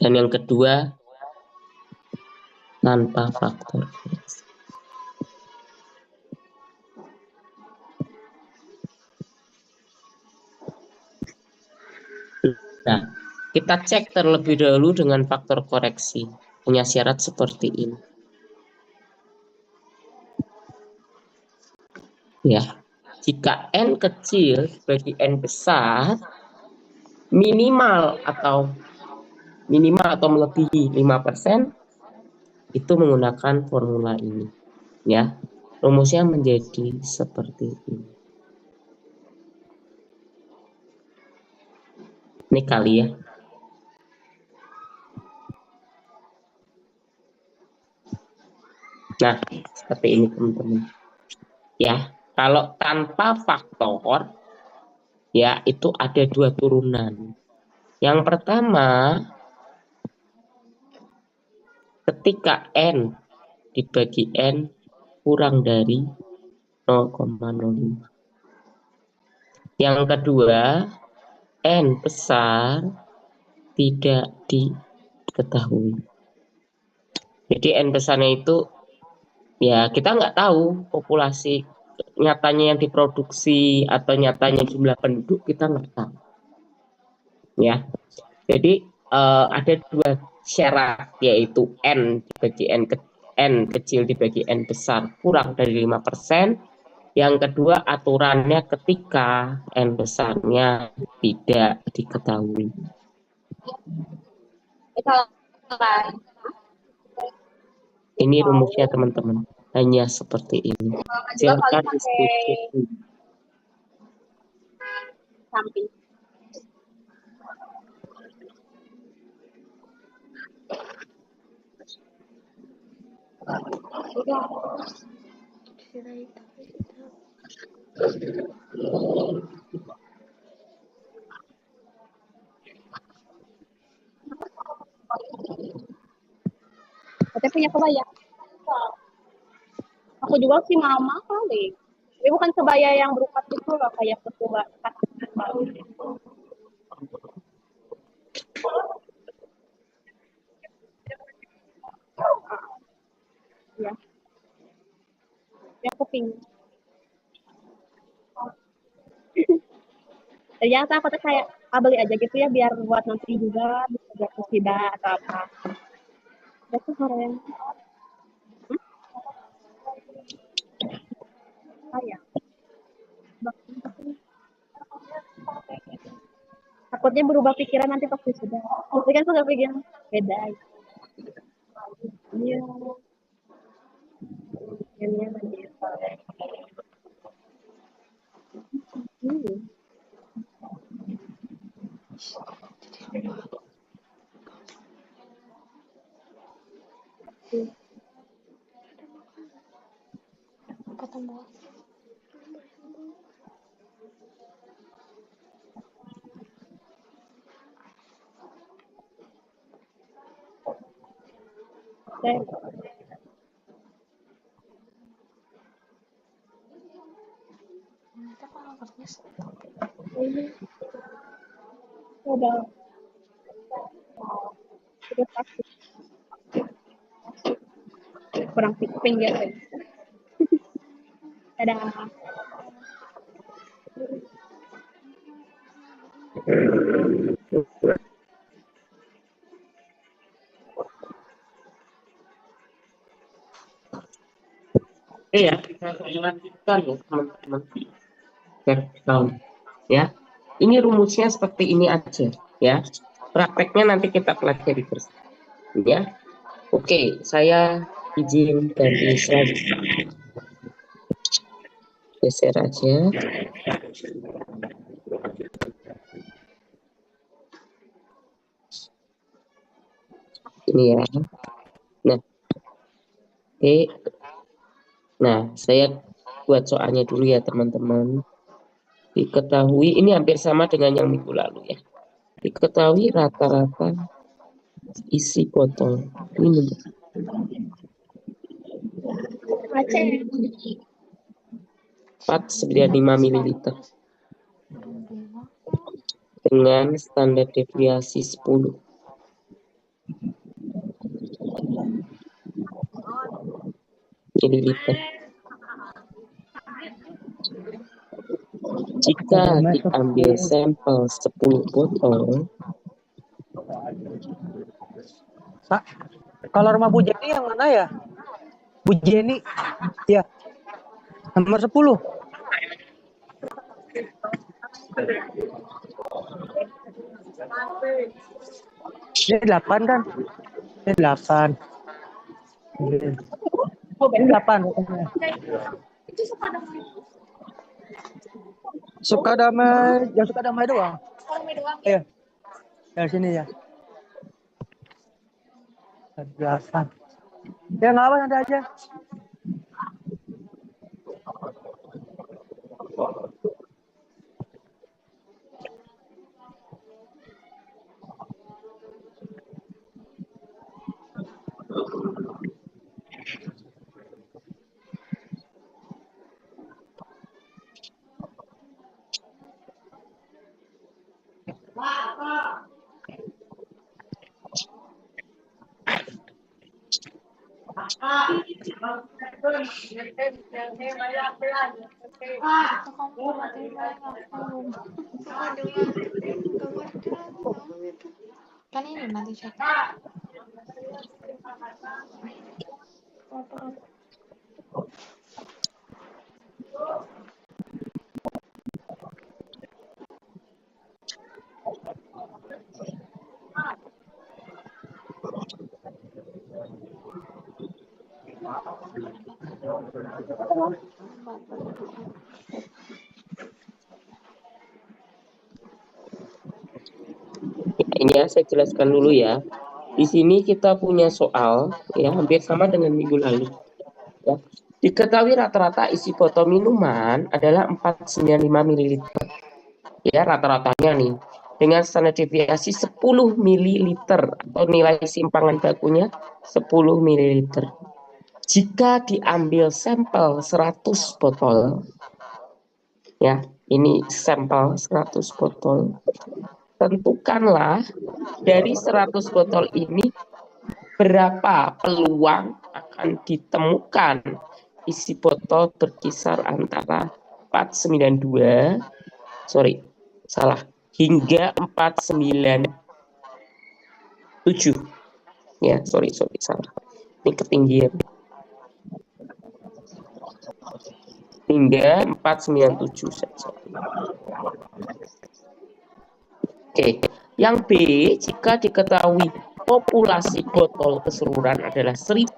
Dan yang kedua, tanpa faktor koreksi. Nah, kita cek terlebih dahulu dengan faktor koreksi. Punya syarat seperti ini. Ya, jika N kecil bagi N besar, minimal atau melebihi 5%, itu menggunakan formula ini. Ya, rumusnya menjadi seperti ini. Ini kali ya. Nah, seperti ini teman-teman. Ya, kalau tanpa faktor, ya itu ada dua turunan. Yang pertama, ketika N dibagi N kurang dari 0,05. Yang kedua, N besar tidak diketahui. Jadi N besarnya itu, ya kita nggak tahu populasi nyatanya yang diproduksi atau nyatanya jumlah penduduk, kita nggak tahu. Ya, jadi ada dua syarat, yaitu N kecil dibagi N besar kurang dari 5%. Yang kedua, aturannya ketika N besarnya tidak diketahui. Ini rumusnya teman-teman, hanya seperti ini. Silakan diskusi. Samping. Katanya punya kebaya. Aku juga sih mama kali. Ini bukan kebaya yang berupa itu loh, kayak kebaya baru. Ya. Ya aku pingin. Ternyata aku tuh kayak beli aja gitu ya biar buat nanti juga buat musibah atau apa. Itu keren. Kayak. Takutnya berubah pikiran nanti pasti sudah. Tapi kan sudah pikir beda. Iya. Ini lagi. Ketemu. Ini udah pasti kurang pinggir lagi. Dadah. Ya, kita lanjutkan ya teman-teman. Ya, ini rumusnya seperti ini aja ya. Prakteknya nanti kita pelajari bersama. Ya, oke, saya izin ganti slide. Geser aja. Ini ya. Nah, oke. Nah, saya buat soalnya dulu ya teman-teman. Diketahui, ini hampir sama dengan yang minggu lalu ya. Diketahui rata-rata isi botol minum 495 ml dengan standar deviasi 10. ml. Jika diambil sampel 10 botol. Pak, kalau rumah Bu Jenny yang mana ya? Bu Jenny, ya, nomor 10. Ini 8 kan? Ini 8. Ini 8. Suka damai, yang suka damai doang. Iya. Dari sini ya. 8. Ya nggak apa, nanti aja. Kan ini nanti chat. Ini ya, saya jelaskan dulu ya. Di sini kita punya soal ya hampir sama dengan minggu lalu. Ya. Diketahui rata-rata isi botol minuman adalah 495 ml. Ya, rata-ratanya nih. Dengan standar deviasi 10 ml atau nilai simpangan bakunya 10 ml. Jika diambil sampel 100 botol, ya, ini sampel 100 botol. Tentukanlah dari 100 botol ini berapa peluang akan ditemukan isi botol berkisar antara 492 hingga 497 ya, salah, ini ketinggian, hingga 497 saja. Oke, yang B, jika diketahui populasi botol keseluruhan adalah 1000,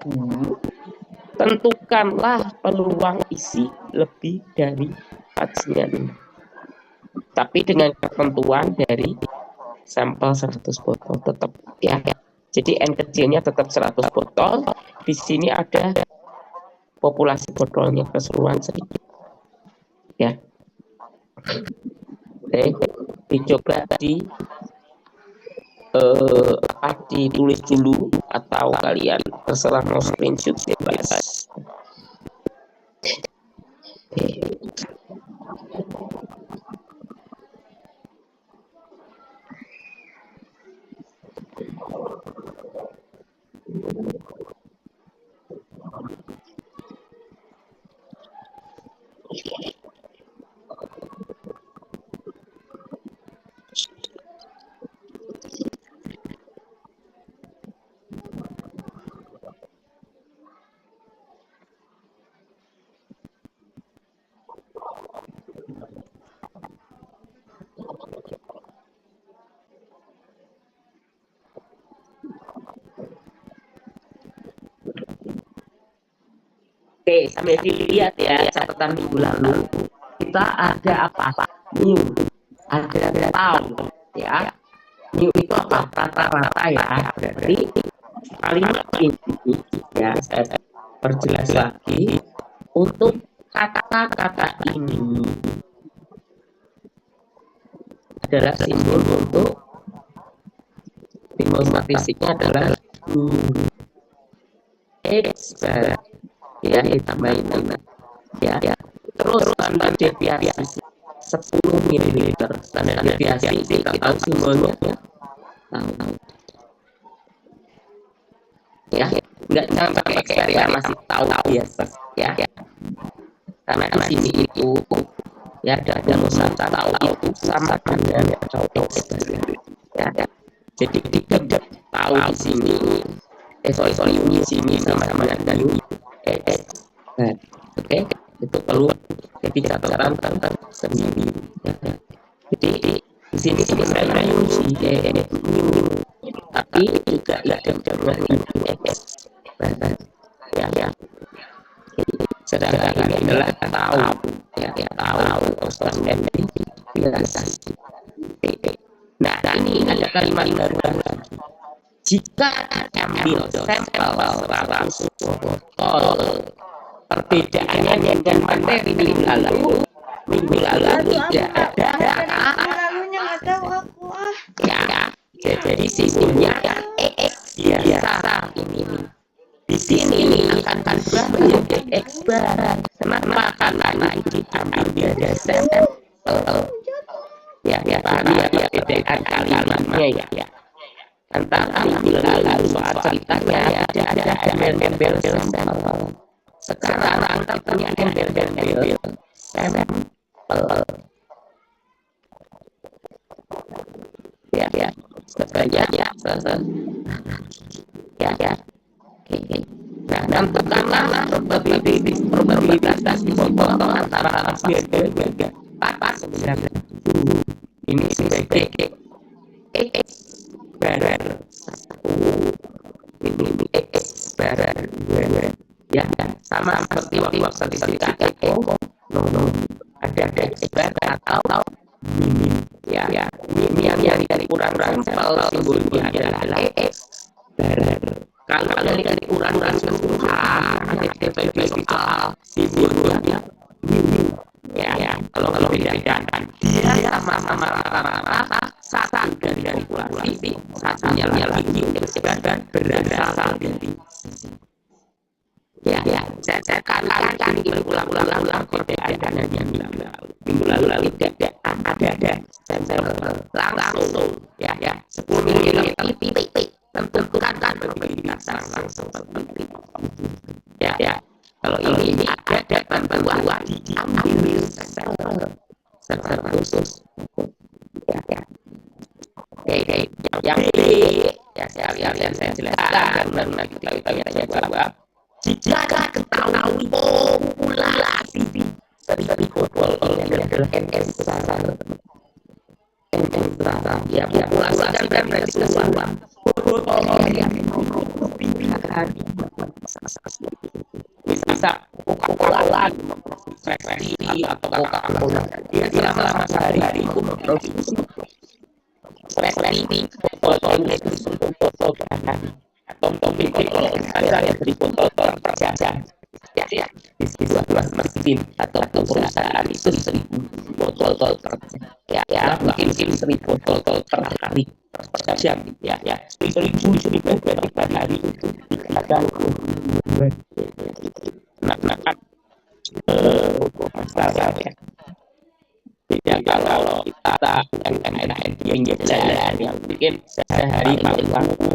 tentukanlah peluang isi lebih dari 496. Tapi dengan ketentuan dari sampel 100 botol tetap ya. Jadi N kecilnya tetap 100 botol. Di sini ada populasi botolnya keseluruhan sedikit. Ya. Oke, dicoba ditulis dulu atau kalian terserah mau screenshot bebas. Oke, sambil dilihat ya catatan minggu lalu kita ada apa? New, ada tahun ya. New itu apa? Rata-rata ya. Berarti kalimat ini ya saya perjelas lagi. Untuk kata-kata ini adalah simbol untuk simbol statistiknya adalah X ya, ditambahin ya. Terus standar deviasi 10 ml. Standar deviasi kita tahu simbolnya ya. Ya. nggak jangan pakai expire ya, masih tahu biasa ya. Karena di sini itu ya ada rumusan tahu itu sama dengan expire ya. Jadi tidak tahu di sini sorry di sini sama dengan expire. Oke, itu perlu jadi catatan sendiri ya. Jadi di sini sebenarnya tapi juga dengan ya. Sedangkan ini adalah tahu ya, tahu biasa. Nah, ini ada kalimat baru. Jika ambil sampel 100 botol, perbedaannya dengan materi minggu lalu tidak ada. Ya, jadi sistemnya biasa ini. Di sini akan menjadi expert. Kenapa? Karena itu diambil dari sampel. Ya, perbedaan kalimatnya ya. Antara minggu lalu soal ceritanya tidak ada embel-embel sampel. Sekarang kita punya embel-embel sampel. Ya, sebenarnya ya. Nah, tentukanlah probabilitas botol antara pas ini sebagai barar ini barar ya, sama seperti waktu ketika ada barar atau minim ya, minim yang kurang sampel simbolnya adalah barar. Kalau dari ukuran keseluruhan ada simbolnya minim ya. Kalau bedakan dia sama-sama rata-rata satu dari populasi, satunya lagi disebabkan berasal dari ya. Saya katakan ini berulang-ulang perbedaan yang minggu lalu tidak ada langsung ya 10 mm titik. Tentukan probabilitas langsung seperti ya. Kalau ini ada bantuan diambil sampel khusus ya. Oke, yang B ya, yang saya jelaskan dan nanti kita bahwa jika ketahui populasi dari botol ini adalah NS besar ya, populasi kan berarti keseluruhan bisa Coca-Cola Pepsi atau Coca-Cola dia selama sehari itu memproduksi botol atau botol ada dari botol per jam ya, di 12 mesin atau perusahaan itu 1000 botol per jam ya, mungkin 1000 botol per hari per jam ya 1000 per hari itu dikatakan masalah ya. Tidak kalau kita enak yang jalan yang bikin sehari paling laku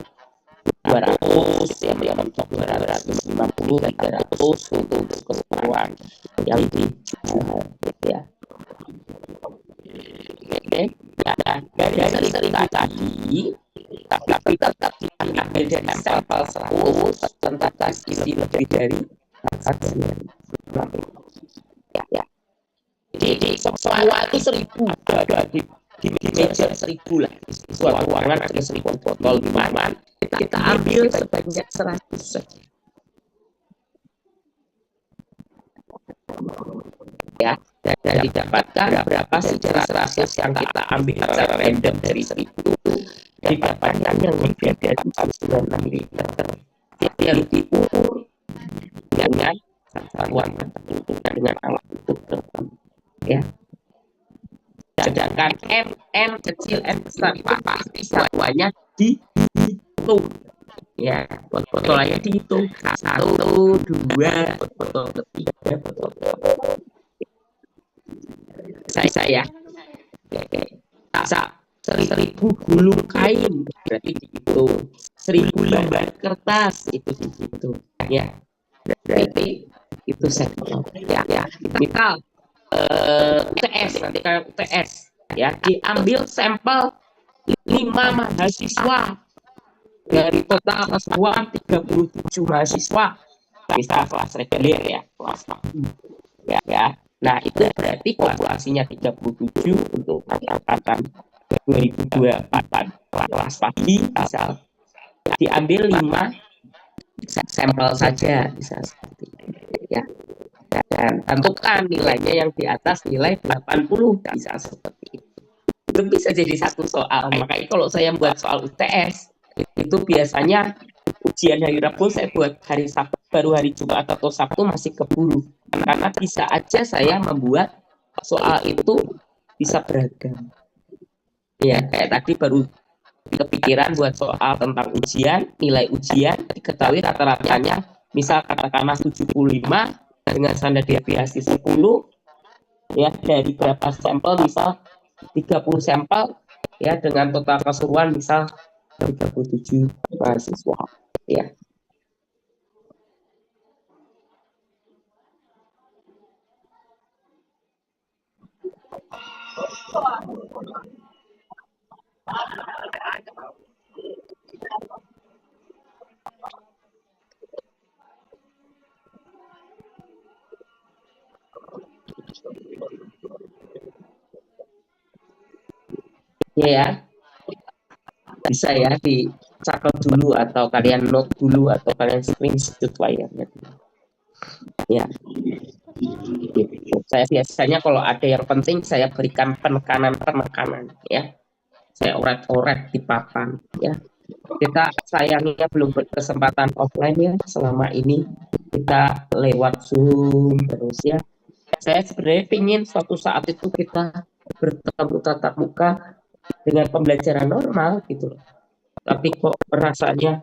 200 ya, mentok 250 300 untuk keperluan yang dijual ya. Oke, dari cerita tadi tapi tetap diambil dari sampel 100 tentang isi lebih dari ya. Jadi semua itu 1000 ada di meja 1000 lah. Suatu ruangan ada 1000 botol minuman. Kita ambil sebanyak 100 saja. Ya, dan didapatkan berapa secara 100 yang kita ambil secara random dari 1000 didapatkan yang lebih dari 46 ml yang diukur dengan satuan tentukan dengan alat ukur tertentu ya. Sedangkan m kecil m besar pasti satuannya dihitung ya, botolnya dihitung 1, 2, botol ketiga, botol saya oke. 1000 gulung kain berarti dihitung 1000 lembar kertas itu di situ ya. Berarti itu sampel ya. Misal UTS, nanti kan UTS ya, diambil sampel 5 mahasiswa dari total keseluruhan 37 mahasiswa, misal kelas reguler ya, kelas ya. Nah itu berarti populasinya 37 untuk angkatan 2024 kelas pagi, misal diambil 5 sampel saja, misal seperti itu ya. Dan tentukan nilainya yang di atas nilai 80, bisa seperti itu. Itu bisa jadi satu soal. Makanya kalau saya buat soal UTS itu biasanya ujian hari Rabu saya buat hari Sabtu, baru hari Jumat atau Sabtu masih keburu, karena bisa aja saya membuat soal itu bisa beragam ya. Kayak tadi baru kepikiran buat soal tentang ujian, nilai ujian diketahui rata-ratanya misal katakanlah 75 dengan standar deviasi 10 ya, dari berapa sampel, misal 30 sampel ya, dengan total keseluruhan misal 37 mahasiswa ya. Ya, bisa ya dicatat dulu atau kalian note dulu atau kalian screenshot layarnya ya. Saya biasanya kalau ada yang penting saya berikan penekanan ya, saya oret-oret di papan ya. Kita sayangnya belum berkesempatan offline ya, selama ini kita lewat Zoom terus ya. Saya sebenarnya ingin suatu saat itu kita bertemu tatap muka dengan pembelajaran normal gitu loh. Tapi kok rasanya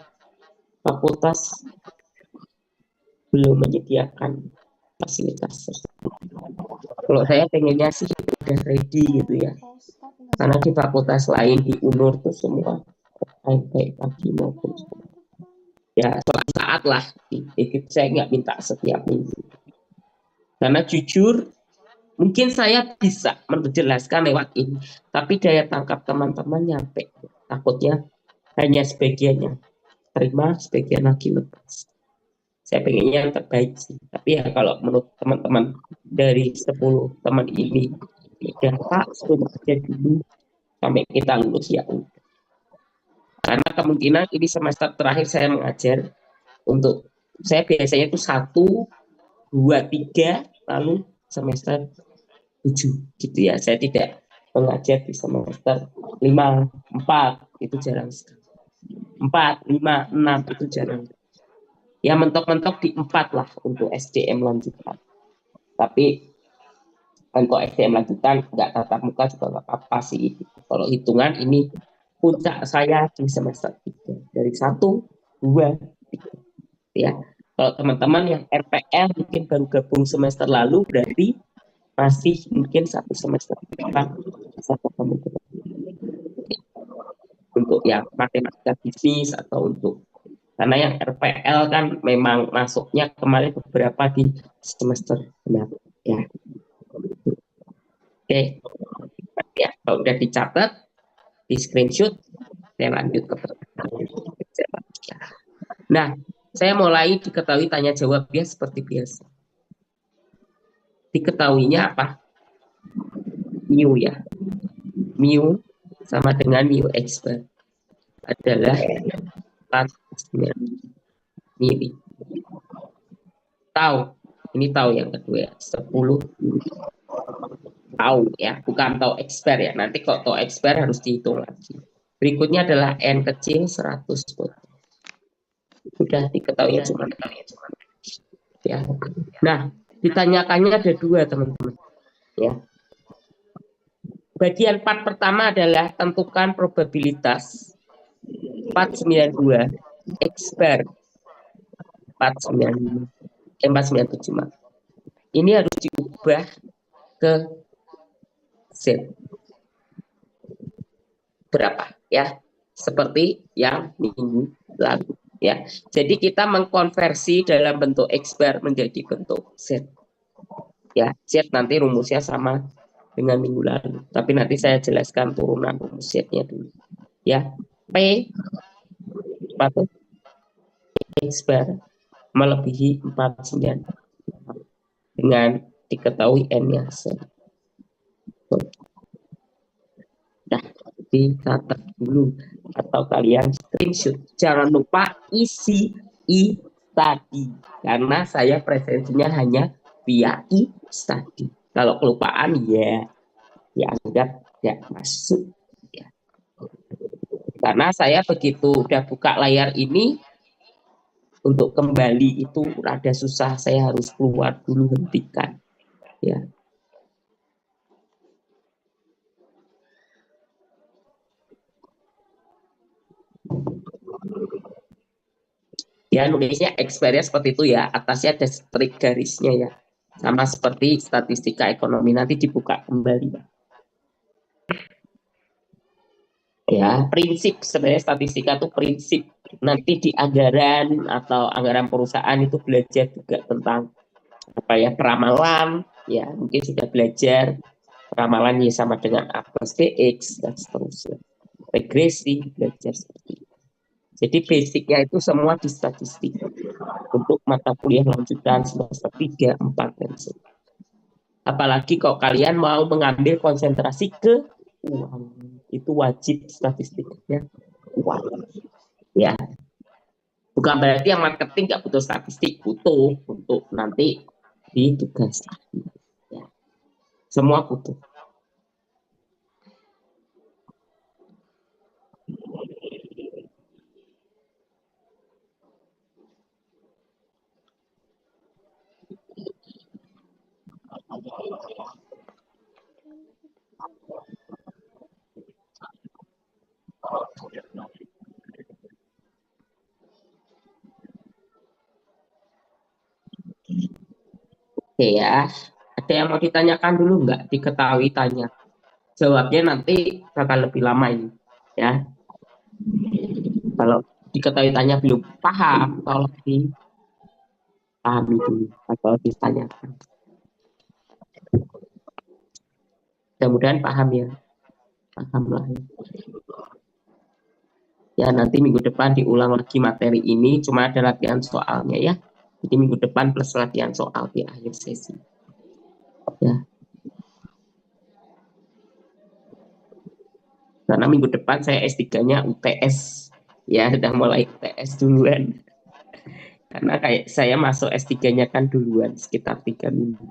fakultas belum menyediakan fasilitas. Kalau saya pengennya sih udah ready gitu ya. Karena di fakultas lain di UNUR tuh semua baik pagi maupun ya saat lah. Saya nggak minta setiap minggu. Karena jujur mungkin saya bisa menjelaskan lewat ini, tapi daya tangkap teman-teman nyampe. Takutnya hanya sebagiannya terima, sebagian lagi lepas. Saya pengennya yang terbaik sih. Tapi ya kalau menurut teman-teman dari 10 teman ini, ya Pak, sudah kerja dulu sampai kita lulus ya. Karena kemungkinan ini semester terakhir saya mengajar, untuk saya biasanya itu 1, 2, 3, lalu semester 7 gitu ya. Saya tidak mengajar di semester 5, 4 itu jarang sekali. 4, 5, 6 itu jarang. Ya mentok-mentok di 4 lah untuk SDM lanjutan. Tapi untuk SDM lanjutan nggak tatap muka juga nggak apa-apa sih. Kalau hitungan ini puncak saya di semester 3 dari 1, 2, 3 ya. Kalau teman-teman yang RPL mungkin baru gabung semester lalu, berarti masih mungkin 1 semester depan bisa ketemu untuk yang matematika bisnis atau untuk, karena yang RPL kan memang masuknya kemarin beberapa di semester benar ya. Oke ya, kalau udah dicatat di screenshot saya lanjut ke pertanyaan. Nah, saya mulai diketahui tanya jawab ya seperti biasa. Diketahuinya apa? Mu ya. Mu sama dengan mu x bar adalah 4 mili. Tahu, ini tahu yang kedua 10 tahu ya, bukan tahu expert ya. Nanti kalau tahu expert harus dihitung lagi. Berikutnya adalah n kecil 100 volt. Sudah diketahui cuma ya. Nah, ditanyakannya ada 2 teman-teman ya. Bagian part pertama adalah tentukan probabilitas 492 X bar 497. Ini harus diubah ke Z berapa ya. seperti yang minggu lalu ya. Jadi kita mengkonversi dalam bentuk X bar menjadi bentuk Z ya. Z nanti rumusnya sama dengan minggu lalu, tapi nanti saya jelaskan turunan rumus Z-nya dulu ya. P atau X bar melebihi 49 dengan diketahui N-nya Z. Nah, dicatat dulu atau kalian screenshot. Jangan lupa isi I tadi karena saya presensinya hanya via I tadi. Kalau kelupaan ya anggap tidak masuk ya. Karena saya begitu udah buka layar ini untuk kembali itu rada susah, saya harus keluar dulu, hentikan ya. Ya nulisnya experience seperti itu ya, atasnya ada strik garisnya ya, sama seperti statistika ekonomi, nanti dibuka kembali ya. Prinsip sebenarnya statistika itu prinsip, nanti di anggaran atau anggaran perusahaan itu belajar juga tentang apa ya, peramalan ya, mungkin sudah belajar peramalan ya sama dengan A plus BX dan seterusnya, regresi belajar seperti itu. Jadi basicnya itu semua di statistik untuk mata kuliah lanjutan semester 3, 4, dan sebagainya. Apalagi kalau kalian mau mengambil konsentrasi ke uang, itu wajib statistiknya uang ya. Bukan berarti yang marketing nggak butuh statistik, butuh untuk nanti di tugas ya. Semua butuh. Oke ya, ada yang mau ditanyakan dulu nggak? Diketahui tanya. Jawabnya nanti bakal lebih lama ini ya. Kalau diketahui tanya belum paham, tolong dipahami dulu atau ditanyakan. Mudah-mudahan paham ya. Paham lah ya. Ya nanti minggu depan diulang lagi materi ini, cuma ada latihan soalnya ya. Jadi minggu depan plus latihan soal di akhir sesi. Ya. Karena minggu depan saya S3-nya UTS. Ya, sudah mulai UTS duluan. Karena kayak saya masuk S3-nya kan duluan, sekitar 3 minggu.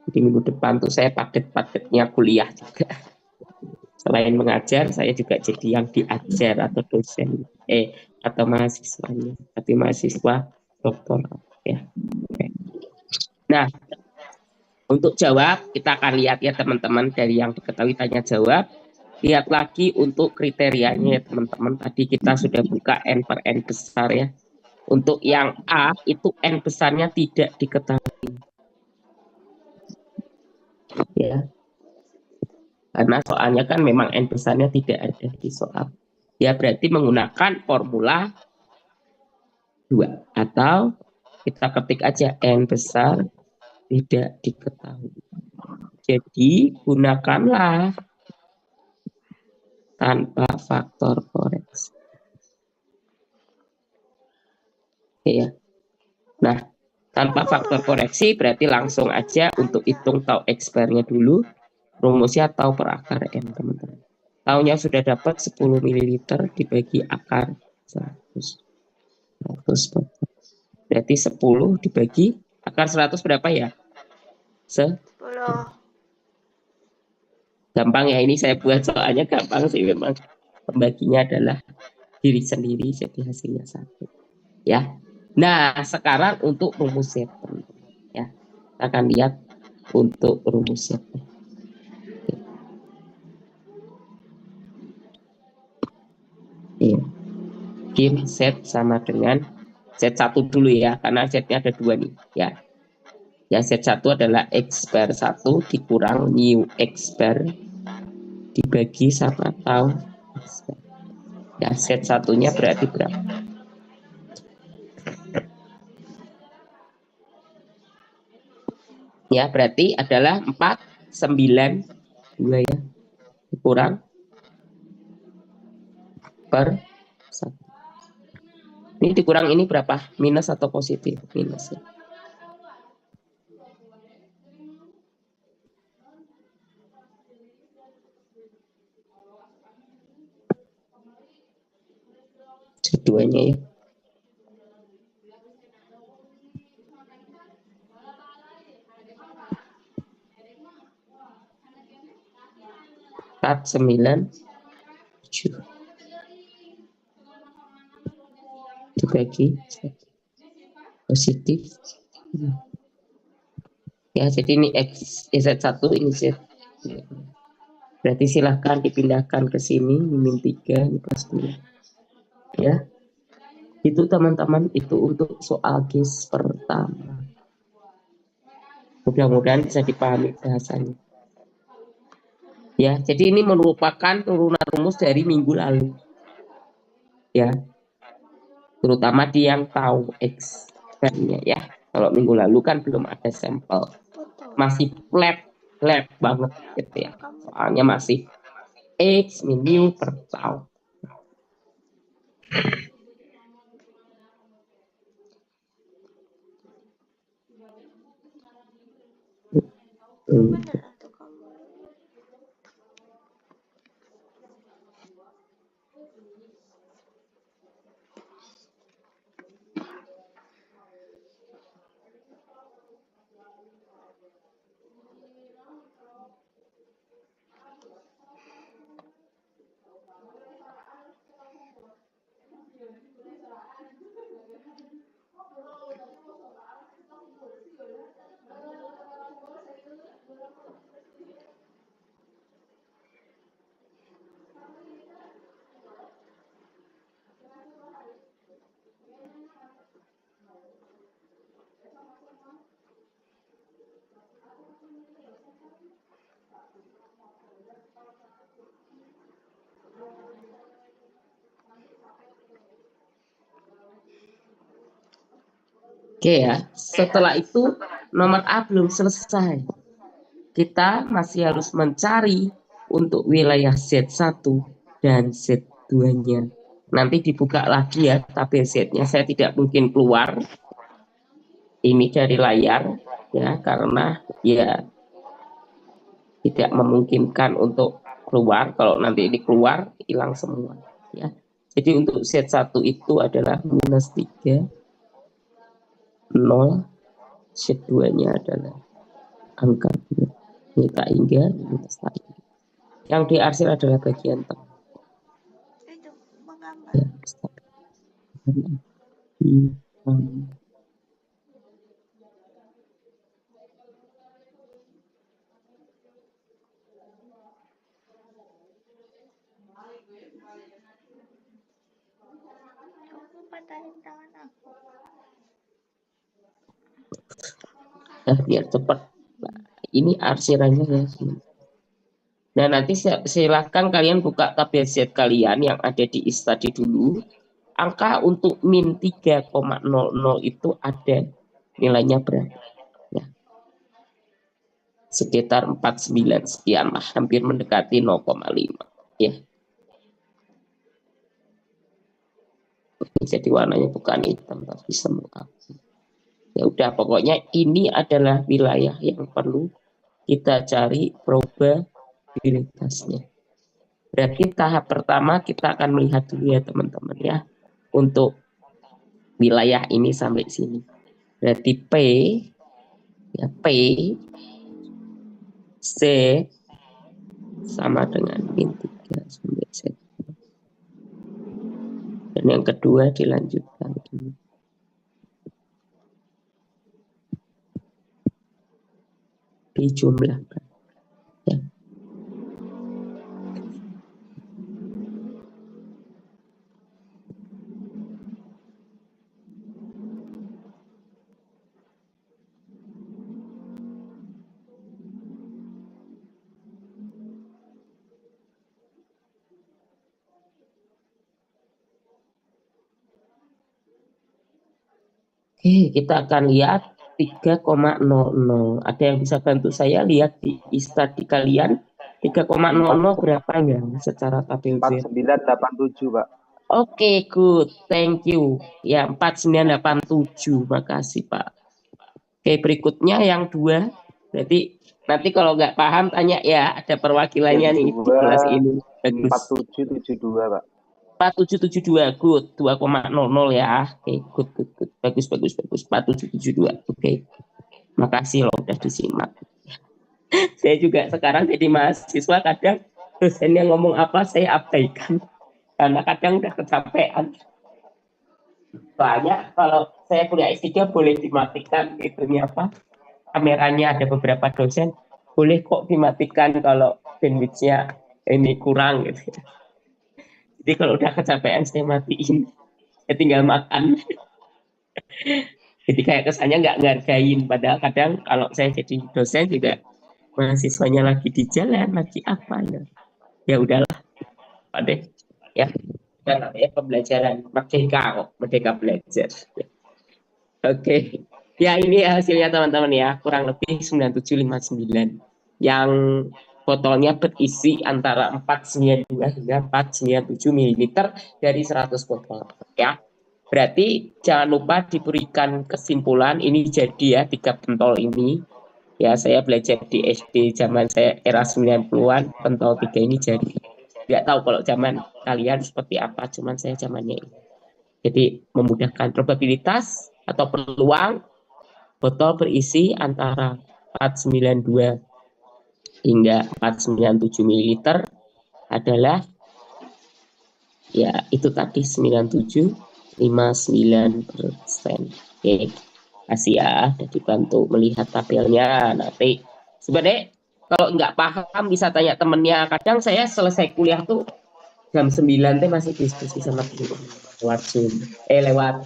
Jadi minggu depan tuh saya paket-paketnya kuliah juga. Selain mengajar, saya juga jadi yang diajar atau dosen. Atau mahasiswanya. Tapi mahasiswa doktor. Ya. Oke. Nah, untuk jawab, kita akan lihat ya teman-teman dari yang diketahui tanya jawab. Lihat lagi untuk kriterianya ya teman-teman. Tadi kita sudah buka N per N besar ya. Untuk yang A itu N besarnya tidak diketahui. Ya. Karena soalnya kan memang N besarnya tidak ada di soal. Ya berarti menggunakan formula 2. Atau kita ketik aja N besar tidak diketahui. Jadi gunakanlah tanpa faktor koreksi. Oke ya. Nah, tanpa faktor koreksi berarti langsung aja untuk hitung tahu X-bar-nya dulu. Rumusnya tahu per akar M, teman-teman. Taunya sudah dapat 10 ml dibagi akar 100. Berarti 10 dibagi akar 100 berapa ya? 10. Gampang ya, ini saya buat soalnya gampang sih memang. Pembaginya adalah diri sendiri, jadi hasilnya 1. Ya. Nah, sekarang untuk rumus Z, ya. Kita akan lihat untuk rumus Z. Kim Z sama dengan Z1 dulu ya, karena Z-nya ada 2 nih ya. Yang Z1 adalah X bar 1 dikurang new X bar dibagi sama tau X bar. Ya, set satunya berarti berapa? Ya, berarti adalah 492 ya. Kurang per 1. Ini dikurang ini berapa? Minus atau positif? Minus ya. Keduanya ya. Empat sembilan tujuh dibagi positif ya, jadi ini X Z1 ini Z. Berarti silahkan dipindahkan ke sini, min 3 ini plus 2 ya. Itu teman-teman, itu untuk soal case pertama. Mudah-mudahan bisa dipahami bahasanya ya. Jadi ini merupakan turunan rumus dari minggu lalu ya, terutama di yang tahu X nya ya. Kalau minggu lalu kan belum ada sampel, masih flat banget gitu ya, soalnya masih X min mu per tau. Oke ya, setelah itu nomor A belum selesai. Kita masih harus mencari untuk wilayah Z1 dan Z2-nya. Nanti dibuka lagi ya tabel Z-nya. Saya tidak mungkin keluar ini dari layar ya, karena ya tidak memungkinkan untuk keluar. Kalau nanti ini keluar, hilang semua ya. Jadi untuk Z1 itu adalah minus 3, 0, Z2-nya adalah angka tak hingga minus tak hingga. Yang diarsir adalah bagian tengah. Ya, biar cepat. Nah, ini arsirannya ya. Nah, nanti silahkan kalian buka tabel Z kalian yang ada di study dulu. Angka untuk min 3,00 itu ada nilainya berapa? Ya. Sekitar 49 sekian lah, hampir mendekati 0,5 ya. Jadi warnanya bukan hitam tapi semu abu. Ya udah, pokoknya ini adalah wilayah yang perlu kita cari probabilitasnya. Berarti tahap pertama kita akan melihat dulu ya teman-teman ya, untuk wilayah ini sampai sini. Berarti P ya, P C sama dengan min 3 sampai Z. Dan yang kedua dilanjutkan ini. Dijumlahkan ya. Oke, kita akan lihat 3,00. Ada yang bisa bantu saya lihat di istadi kalian 3,00 berapa ya secara tabel Z? 4987, Pak. Oke, good. Thank you. Ya, 4987. Makasih, Pak. Oke, berikutnya yang 2. Berarti nanti kalau nggak paham tanya ya, ada perwakilannya nih di kelas ini. Bagus. 4772, Pak. 4772, good. 2,00 ya. Oke, good. Bagus. 4772. Oke. Makasih loh udah disimak. Saya juga sekarang jadi mahasiswa, kadang dosen yang ngomong apa saya abaikan. Karena kadang udah kecapean. Soalnya kalau saya kuliah S3 boleh dimatikan itunya apa? Kameranya, ada beberapa dosen boleh kok dimatikan kalau bandwidth-nya ini kurang gitu. Jadi kalau udah kecapean saya matiin. Saya tinggal makan. Jadi kayak kesannya nggak ngargain. Padahal kadang kalau saya jadi dosen juga mahasiswanya lagi di jalan, lagi apa ya. Ya udahlah, Pak deh. Ya, dan namanya pembelajaran merdeka kok, merdeka belajar. Oke. Ya ini hasilnya teman-teman ya, kurang lebih 9759. Yang botolnya berisi antara 492 hingga 497 ml dari 100 botol ya. Berarti jangan lupa diberikan kesimpulan ini jadi ya 3 pentol ini. Ya saya belajar di SD zaman saya era 90-an, pentol 3 ini jadi. Nggak tahu kalau zaman kalian seperti apa, cuman saya zamannya ini. Jadi memudahkan probabilitas atau peluang botol berisi antara 492 hingga 497 ml adalah ya itu tadi 97,59%. Oke, kasih ya, udah dibantu melihat tabelnya. Nanti sebenarnya kalau nggak paham bisa tanya temennya. Kadang saya selesai kuliah tuh jam 9 teh masih diskusi sama temen lewat Zoom, lewat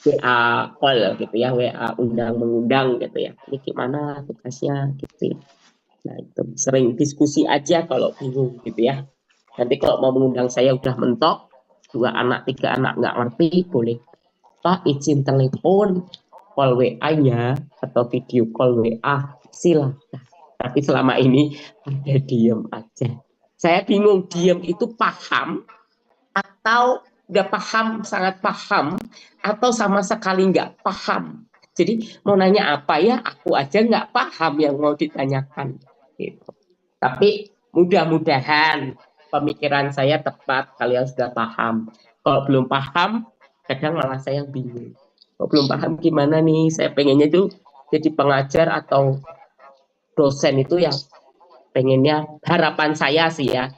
WA call gitu ya, WA undang mengundang gitu ya. Ini gimana tugasnya gitu ya. Nah itu sering diskusi aja kalau bingung gitu ya. Nanti kalau mau mengundang saya udah mentok, 2 anak 3 anak nggak ngerti, boleh Pak izin telepon, call WA-nya atau video call WA, silahkan. Tapi selama ini ada diem aja. Saya bingung, diem itu paham atau udah paham, sangat paham, atau sama sekali nggak paham. Jadi mau nanya apa ya, aku aja nggak paham yang mau ditanyakan. Gitu. Tapi mudah-mudahan pemikiran saya tepat, kalian sudah paham. Kalau belum paham, kadang malah saya yang bingung. Kalau belum paham gimana nih, saya pengennya tuh jadi pengajar atau dosen itu yang pengennya, harapan saya sih ya,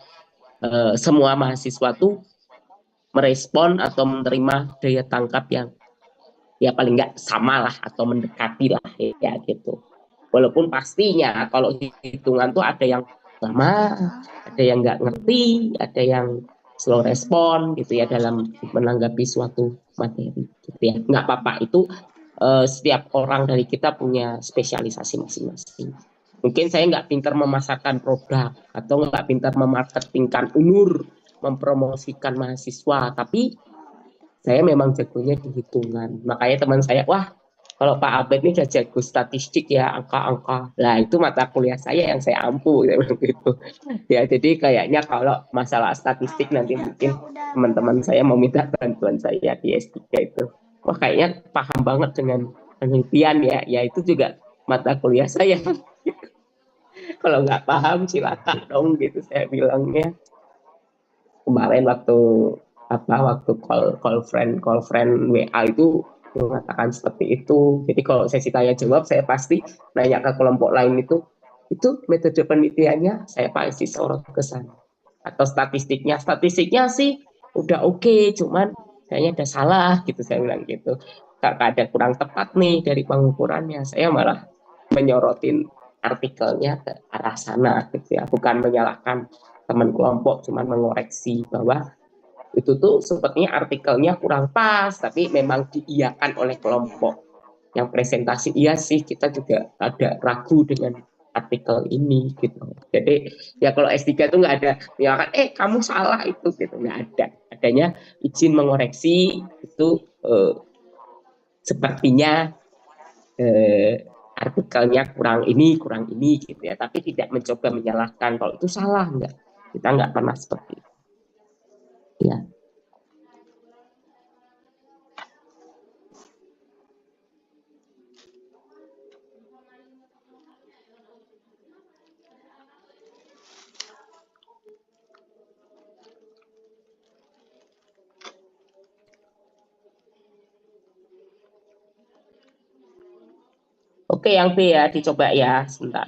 semua mahasiswa tuh merespon atau menerima daya tangkap yang ya paling nggak sama lah atau mendekati lah ya gitu. Walaupun pastinya kalau hitungan tuh ada yang lama, ada yang nggak ngerti, ada yang slow respon gitu ya dalam menanggapi suatu materi gitu ya. Nggak apa-apa itu, setiap orang dari kita punya spesialisasi masing-masing. Mungkin saya nggak pintar memasarkan produk atau nggak pintar memarketingkan UNUR, mempromosikan mahasiswa, tapi saya memang jagonya di hitungan. Makanya teman saya, wah kalau Pak Abed ini udah jago statistik ya, angka-angka. Lah itu mata kuliah saya yang saya ampuh gitu. Ya jadi kayaknya kalau masalah statistik nanti mungkin teman-teman saya mau minta bantuan saya di S3 itu. Wah kayaknya paham banget dengan penelitian ya. Ya itu juga mata kuliah saya. Kalau nggak paham silakan dong gitu saya bilangnya. Kemarin waktu call friend WA itu mengatakan seperti itu. Jadi kalau sesi tanya jawab saya pasti nanya ke kelompok lain itu metode penelitiannya saya pasti sorot ke sana. Atau statistiknya sih udah oke, cuman kayaknya ada salah gitu saya bilang gitu. Karena ada kurang tepat nih dari pengukurannya, saya malah menyorotin artikelnya ke arah sana gitu ya, bukan menyalahkan teman kelompok, cuman mengoreksi bahwa itu tuh sepertinya artikelnya kurang pas, tapi memang diiyakan oleh kelompok yang presentasi. Iya sih, kita juga ada ragu dengan artikel ini gitu. Jadi ya kalau S3 tuh nggak ada misalkan kamu salah itu gitu, nggak ada. Adanya izin mengoreksi itu, sepertinya artikelnya kurang ini gitu ya, tapi tidak mencoba menyalahkan kalau itu salah, enggak. Kita enggak pernah seperti itu. Ya. Oke, yang B ya, dicoba ya, sebentar.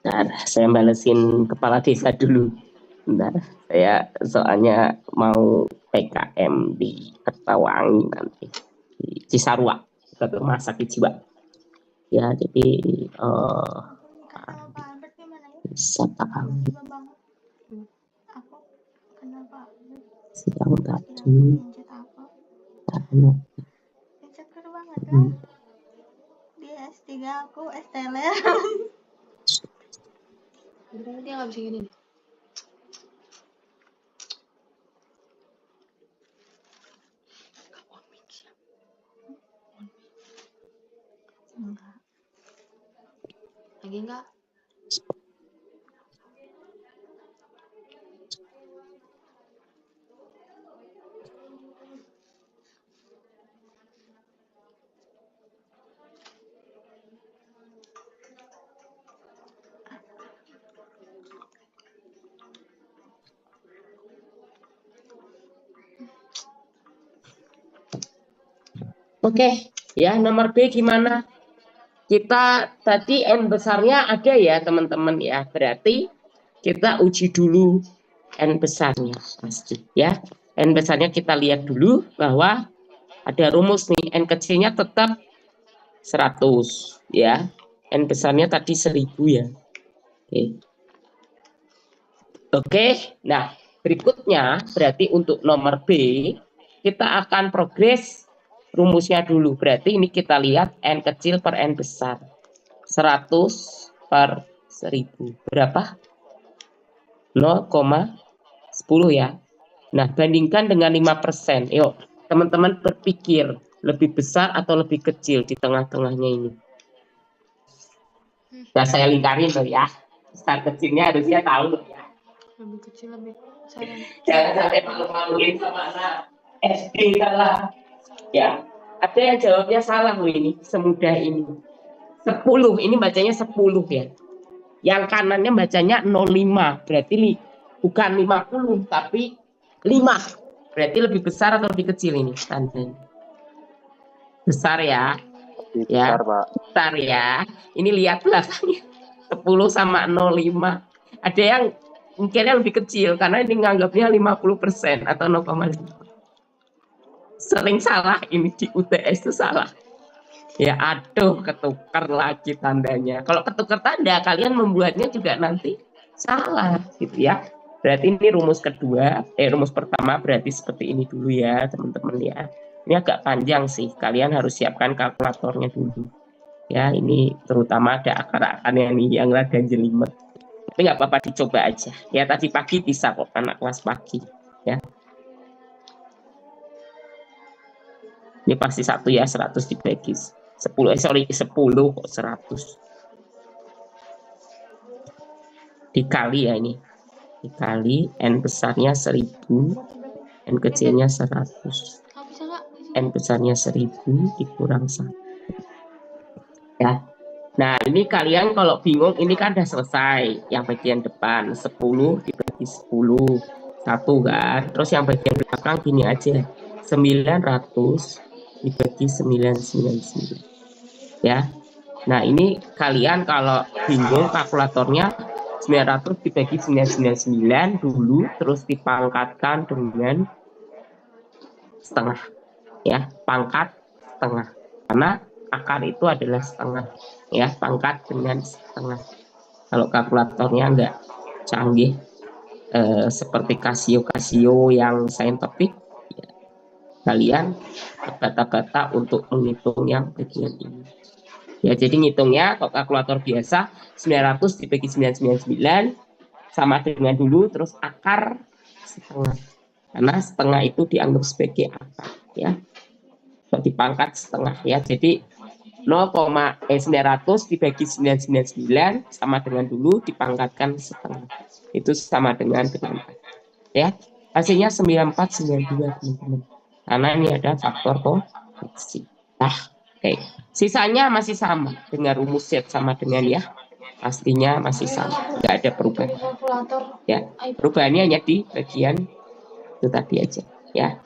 Nah, saya balesin kepala desa dulu. Bentar, saya soalnya mau PKM di Kertawangi nanti, di Cisarua, ke rumah sakit jiwa. Ya, jadi bisa tahu sidang tadi karena di S3 aku STLR. Berarti dia nggak bisa gini nih. Enggak. Lagi enggak? Oke, ya nomor B gimana? Kita tadi N besarnya ada ya teman-teman ya, berarti kita uji dulu N besarnya pasti ya. N besarnya kita lihat dulu bahwa ada rumus nih, N kecilnya tetap 100 ya. N besarnya tadi 1000 ya. Oke, nah berikutnya berarti untuk nomor B kita akan progres rumusnya dulu. Berarti ini kita lihat N kecil per N besar. 100 per 1000. Berapa? 0,10 ya. Nah, bandingkan dengan 5%. Yuk, teman-teman berpikir lebih besar atau lebih kecil di tengah-tengahnya ini. Nah, saya lingkarin loh ya. Besar kecilnya harusnya tahu loh ya. Lebih kecil, lebih sayang. Jangan sampai malu-maluin sama anak SD kalah. Ya, ada yang jawabnya salah loh ini, semudah ini. 10, ini bacanya 10 ya. Yang kanannya bacanya 05, berarti bukan 50 tapi 5. Berarti lebih besar atau lebih kecil ini tandanya? Besar ya. Ya, Besar, Pak. besar ya. Ini lihat belakangnya. 10 sama 05. Ada yang mungkinnya lebih kecil karena ini nganggapnya 50% atau 0,5. Sering salah ini di UTS itu salah. Ya aduh, ketukar lagi tandanya. Kalau ketukar tanda kalian membuatnya juga nanti salah gitu ya. Berarti ini rumus kedua, rumus pertama berarti seperti ini dulu ya teman-teman ya. Ini agak panjang sih, kalian harus siapkan kalkulatornya dulu. Ya ini terutama ada akar-akarnya nih yang rada jelimet. Tapi nggak apa-apa, dicoba aja. Ya tadi pagi bisa kok anak kelas pagi ya. Ini pasti 1 ya, 100 dibagi 10, 10 kok 100. Dikali ya ini. Dikali N besarnya 1000, N kecilnya 100. N besarnya 1000 dikurang 1. Ya. Nah, ini kalian kalau bingung ini kan udah selesai. Yang bagian depan 10 dibagi 10. 1 kan. Terus yang bagian belakang gini aja. 900 dibagi 999. Ya. Nah, ini kalian kalau bingung kalkulatornya 900 dibagi 999 dulu, terus dipangkatkan dengan setengah, ya, pangkat setengah. Karena akar itu adalah setengah, ya, pangkat dengan setengah. Kalau kalkulatornya enggak canggih seperti Casio yang saintifik, ya, kalian bata-bata untuk menghitung yang bagian ini. Ya, jadi ngitungnya kalau kalkulator biasa 900 dibagi 999 sama dengan dulu, terus akar setengah. Karena setengah itu dianggap sebagai akar, ya. Atau dipangkat setengah, ya. Jadi 900 dibagi 999 sama dengan dulu dipangkatkan setengah. Itu sama dengan ya. Hasilnya 9492, teman-teman. Karena ini ada faktor koreksi. Nah, oke. Sisanya masih sama dengan rumus Z sama dengan ya. Pastinya masih sama. Nggak ada perubahan. Kalkulator. Ya, perubahannya hanya di bagian itu tadi aja. Ya.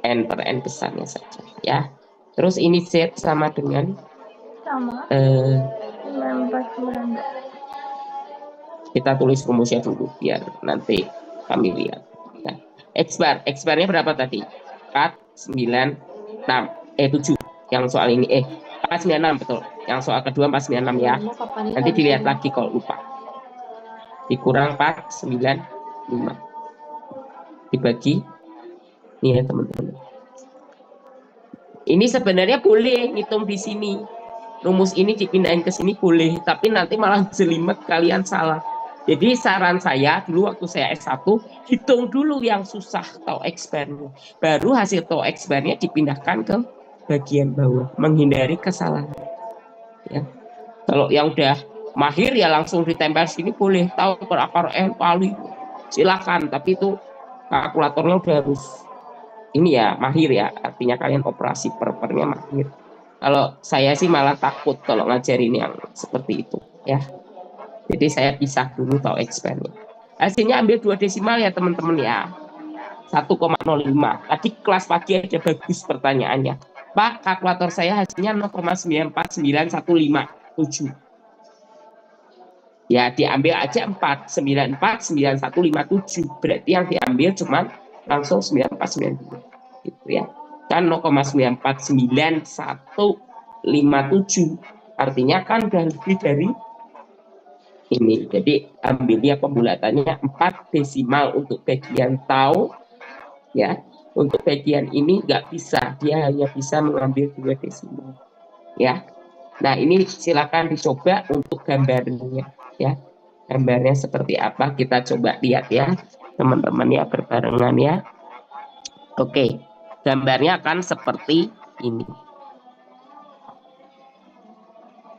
N per N besarnya saja. Ya. Terus ini Z sama dengan Sama. 9492. kita tulis rumusnya dulu biar nanti kami lihat. Nah, X bar-nya berapa tadi? 496 7 yang soal ini 496 betul. Yang soal kedua 496 ya. Nanti dilihat lagi kalau lupa. Dikurang 495 dibagi ini ya, teman-teman. Ini sebenarnya boleh ngitung di sini. Rumus ini dipindahin ke sini boleh, tapi nanti malah jelimet kalian salah. Jadi saran saya dulu waktu saya S1, hitung dulu yang susah tau X-bar-nya. Baru hasil tau X-bar-nya dipindahkan ke bagian bawah, menghindari kesalahan. Ya. Kalau yang udah mahir ya langsung ditempel sini boleh, tahu per akar N kali. Silakan, tapi itu kalkulatornya udah harus ini ya, mahir ya. Artinya kalian operasi per-pernya mahir. Kalau saya sih malah takut kalau ngajarin yang seperti itu, ya. Jadi saya pisah dulu tahu X-bar-nya. Hasilnya ambil 2 desimal ya teman-teman ya. 1,05. Tadi kelas pagi aja bagus pertanyaannya. Pak, kalkulator saya hasilnya 0,949157. Ya, diambil aja 4949157. Berarti yang diambil cuma langsung 9492. Gitu ya. Kan 0,949157. Artinya kan udah lebih dari ini. Jadi ambilnya pembulatannya 4 desimal untuk bagian tau, ya. Untuk bagian ini nggak bisa, dia hanya bisa mengambil 2 desimal, ya. Nah, ini silakan dicoba untuk gambarnya, ya. Gambarnya seperti apa kita coba lihat ya, teman-teman ya, berbarengan ya. Oke, gambarnya akan seperti ini.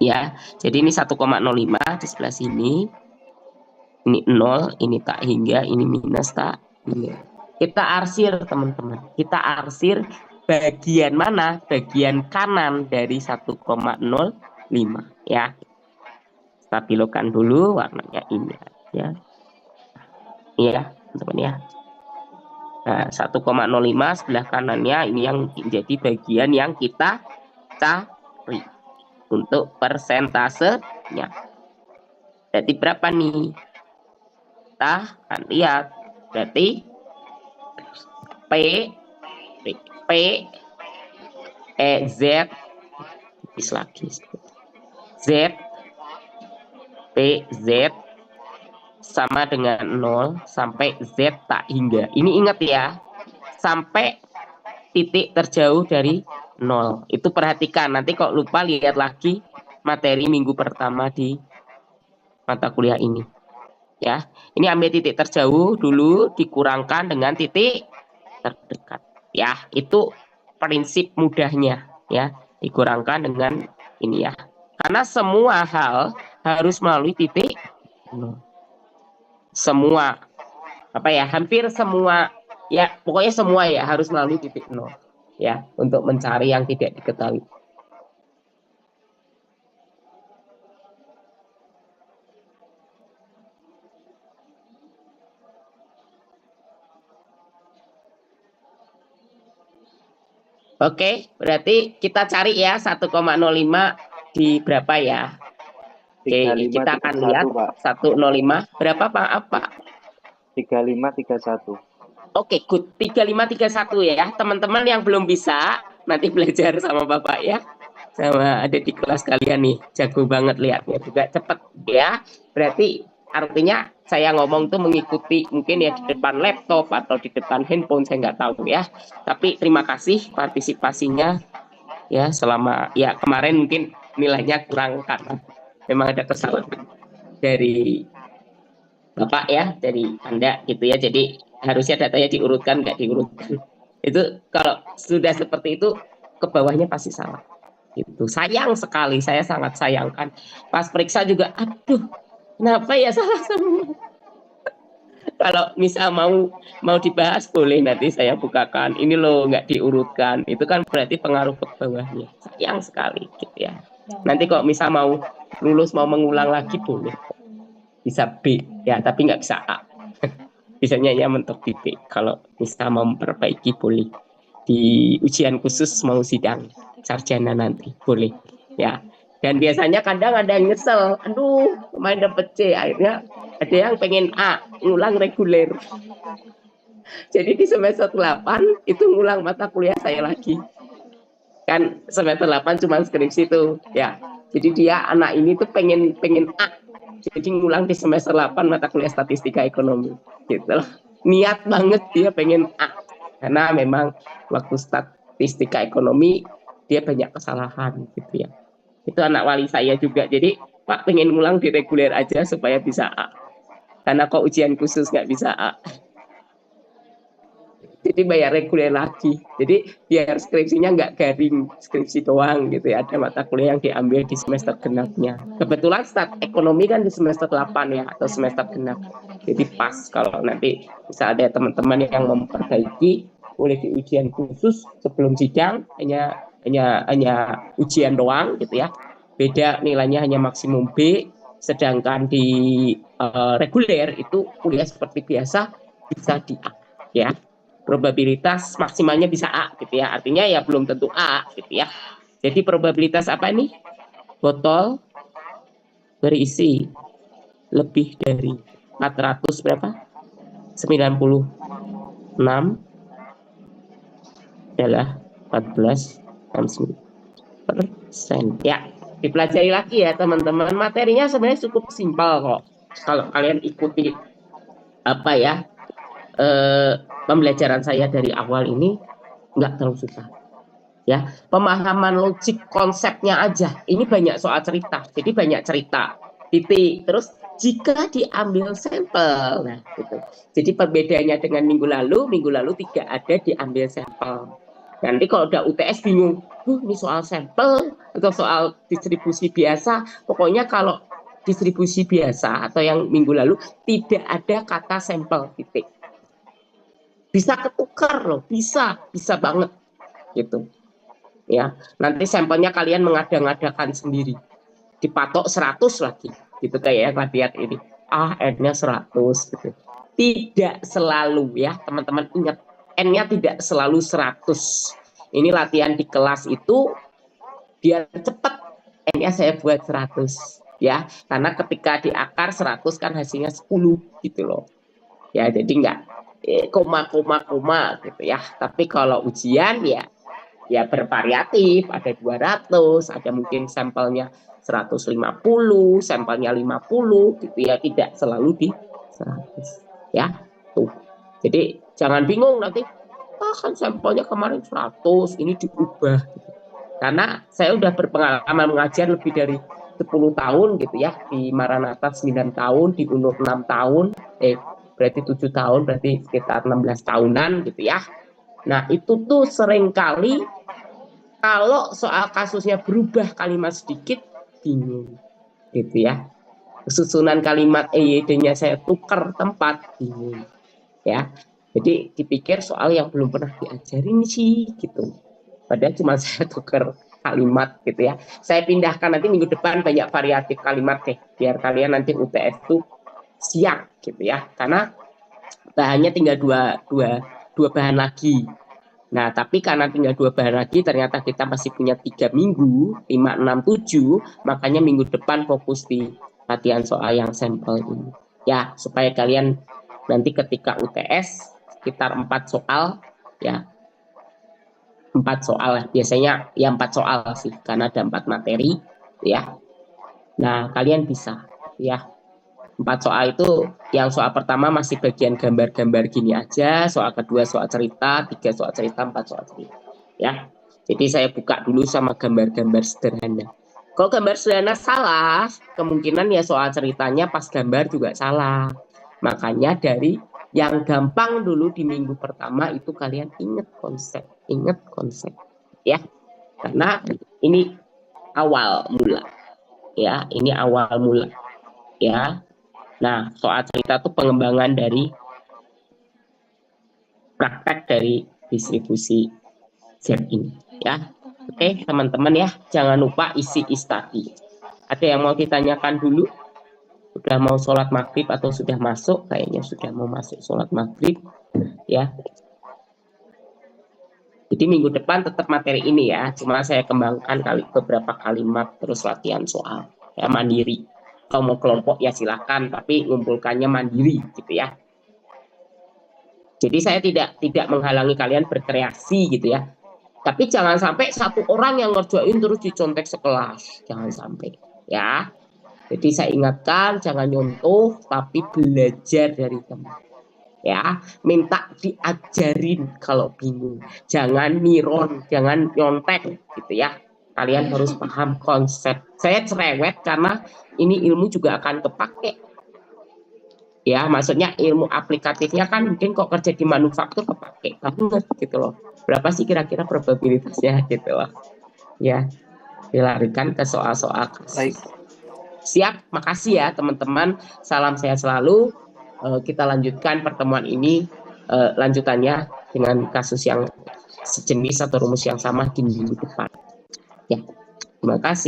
Ya, jadi ini 1,05 di sebelah sini. Ini 0, ini tak hingga, ini minus tak hingga. Kita arsir, teman-teman. Kita arsir bagian mana? Bagian kanan dari 1,05 ya. Stabilokan dulu warnanya ini ya. Iya, teman-teman ya. Nah, 1,05 sebelah kanannya ini yang menjadi bagian yang kita cari untuk persentasenya. Jadi berapa nih? Kita akan lihat. Berarti P Z tipis lagi. Z P Z sama dengan 0 sampai Z tak hingga. Ini ingat ya, sampai titik terjauh dari 0. Itu perhatikan, nanti kalau lupa lihat lagi materi minggu pertama di mata kuliah ini. Ya, ini ambil titik terjauh dulu dikurangkan dengan titik terdekat. Ya, itu prinsip mudahnya ya, dikurangkan dengan ini ya. Karena semua hal harus melalui titik 0. Semua apa ya, hampir semua ya, pokoknya semua ya harus melalui titik 0 ya, untuk mencari yang tidak diketahui. Oke, berarti kita cari ya 1,05 di berapa ya? Oke, 35, kita akan lihat 31, Pak. 105 berapa Pak? Apa? 35, 31. Oke, good. 3531 ya. Teman-teman yang belum bisa nanti belajar sama Bapak ya. Sama ada di kelas kalian nih. Jago banget lihatnya juga cepet ya. Berarti artinya saya ngomong tuh mengikuti mungkin ya di depan laptop atau di depan handphone, saya nggak tahu ya. Tapi terima kasih partisipasinya ya selama ya kemarin mungkin nilainya kurang karena memang ada kesalahan dari Bapak ya, dari Anda gitu ya. Jadi harusnya datanya diurutkan, nggak diurutkan. Itu kalau sudah seperti itu ke bawahnya pasti salah. Itu sayang sekali, saya sangat sayangkan. Pas periksa juga, aduh, kenapa ya salah semua? Kalau misal mau dibahas boleh nanti saya bukakan. Ini loh nggak diurutkan. Itu kan berarti pengaruh ke bawahnya. Sayang sekali gitu ya. Nanti kok misal mau lulus mau mengulang lagi boleh. Bisa B ya, tapi nggak bisa A. Bisanya ya mentok di B. Kalau misal mau memperbaiki boleh. Di ujian khusus mau sidang sarjana nanti boleh ya. Dan biasanya kadang ada yang nyesel, aduh main dapet C, akhirnya ada yang pengen A, ngulang reguler. Jadi di semester 8 itu ngulang mata kuliah saya lagi. Kan semester 8 cuma skripsi tuh ya. Jadi dia anak ini tuh pengen A. Jadi ngulang di semester 8 mata kuliah statistika ekonomi gitu loh. Niat banget dia pengen A. Karena memang waktu statistika ekonomi dia banyak kesalahan gitu ya. Itu anak wali saya juga. Jadi Pak pengen ngulang di reguler aja supaya bisa A. Karena kok ujian khusus nggak bisa A. Jadi bayar reguler lagi. Jadi biar skripsinya nggak garing skripsi doang gitu ya. Ada mata kuliah yang diambil di semester genapnya. Kebetulan stat ekonomi kan di semester 8 ya atau semester genap. Jadi pas kalau nanti bisa ada teman-teman yang memperbaiki boleh di ujian khusus sebelum sidang hanya ujian doang gitu ya. Beda nilainya hanya maksimum B, sedangkan di reguler itu kuliah seperti biasa bisa di A ya. Probabilitas maksimalnya bisa A gitu ya. Artinya ya belum tentu A gitu ya. Jadi probabilitas apa nih? Botol berisi lebih dari 400 berapa? 96 adalah 14,9%. Ya, dipelajari lagi ya teman-teman. Materinya sebenarnya cukup simpel kok. Kalau kalian ikuti apa ya pembelajaran saya dari awal ini nggak terlalu susah. Ya, pemahaman logik konsepnya aja. Ini banyak soal cerita. Jadi banyak cerita. Titik. Terus jika diambil sampel, nah gitu. Jadi perbedaannya dengan minggu lalu tidak ada diambil sampel. Nanti kalau udah UTS bingung, ini soal sampel atau soal distribusi biasa. Pokoknya kalau distribusi biasa atau yang minggu lalu tidak ada kata sampel titik. Bisa ketukar loh, bisa banget gitu. Ya, nanti sampelnya kalian mengada-ngadakan sendiri. Dipatok 100 lagi. Gitu kayak lihat ini. N-nya 100 gitu. Tidak selalu ya, teman-teman ingat N-nya tidak selalu 100. Ini latihan di kelas itu biar cepat N-nya saya buat 100 ya. Karena ketika di akar 100 kan hasilnya 10 gitu loh. Ya, jadi enggak koma gitu ya. Tapi kalau ujian ya bervariatif, ada 200, ada mungkin sampelnya 150, sampelnya 50 gitu ya, tidak selalu di 100 ya. Tuh. Jadi jangan bingung nanti kan sampelnya kemarin 100, ini diubah gitu. Karena saya udah berpengalaman mengajar lebih dari 10 tahun gitu ya, di Maranatha 9 tahun, di UNUR 6 tahun, berarti 7 tahun, berarti sekitar 16 tahunan gitu ya. Nah itu tuh seringkali kalau soal kasusnya berubah kalimat sedikit bingung gitu ya. Susunan kalimat EYD-nya saya tukar tempat bingung ya. Jadi dipikir soal yang belum pernah diajarin sih gitu. Padahal cuma saya tukar kalimat gitu ya. Saya pindahkan nanti minggu depan banyak variatif kalimat deh biar kalian nanti UTS tuh siap gitu ya. Karena bahannya tinggal dua bahan lagi Nah, tapi karena tinggal 2 bahan lagi, ternyata kita masih punya 3 minggu, 5, 6, 7, makanya minggu depan fokus di latihan soal yang sampel ini. Ya, supaya kalian nanti ketika UTS, sekitar 4 soal, ya, 4 soal, biasanya ya 4 soal sih, karena ada 4 materi, ya. Nah, kalian bisa, ya. 4 soal itu, yang soal pertama masih bagian gambar-gambar gini aja, soal kedua soal cerita, 3 soal cerita, 4 soal cerita, ya. Jadi saya buka dulu sama gambar-gambar sederhana. Kalau gambar sederhana salah, kemungkinan ya soal ceritanya pas gambar juga salah. Makanya dari yang gampang dulu di minggu pertama itu kalian ingat konsep, ya. Karena ini awal mula, ya. Ini awal mula, ya. Nah, soal cerita itu pengembangan dari praktek dari distribusi Z ini, ya. Oke, teman-teman ya, jangan lupa isi e-study. Ada yang mau ditanyakan dulu? Sudah mau sholat maghrib atau sudah masuk? Kayaknya sudah mau masuk sholat maghrib, ya. Jadi minggu depan tetap materi ini ya, cuma saya kembangkan beberapa kalimat terus latihan soal, ya, mandiri. Kalau mau kelompok ya silakan, tapi ngumpulkannya mandiri gitu ya. Jadi saya tidak menghalangi kalian berkreasi gitu ya. Tapi jangan sampai satu orang yang ngerjain terus dicontek sekelas, jangan sampai ya. Jadi saya ingatkan jangan nyontoh tapi belajar dari teman. Ya, minta diajarin kalau bingung. Jangan niron, jangan nyontek gitu ya. Kalian harus paham konsep. Saya cerewet karena ini ilmu juga akan kepake. Ya, maksudnya ilmu aplikatifnya kan mungkin kok kerja di manufaktur kepake banget gitu loh. Berapa sih kira-kira probabilitasnya gitu loh. Ya, dilarikan ke soal-soal kasus. Siap, makasih ya teman-teman. Salam sehat selalu. Kita lanjutkan pertemuan ini, lanjutannya dengan kasus yang sejenis atau rumus yang sama di minggu depan. Ya, terima kasih.